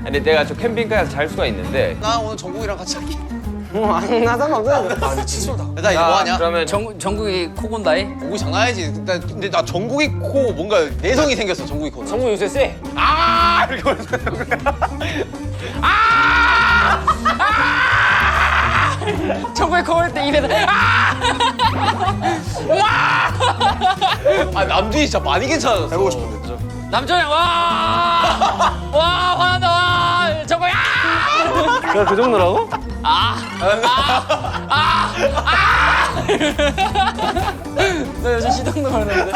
근데 내가 저 캠핑카에서 잘 수가 있는데. 나 오늘 정국이랑 같이 할게. 나 상관없어. 아 근데 칫솔다. 나 이제 뭐 하냐? 그러면 정국이 코 곤다이? 정국이 장난이지. 근데 나 정국이 코 뭔가 내성이 생겼어. 정국이 코. 정국 요새 쎄. 아 이렇게 하면서. 정국이 코 올 때 입에서 아 남준이 진짜 많이 괜찮아졌어. 해보고 싶은데. 남준이 와 화난다 와 정국이 내가 그 정도라고? 너 요즘 시동도 걸었는데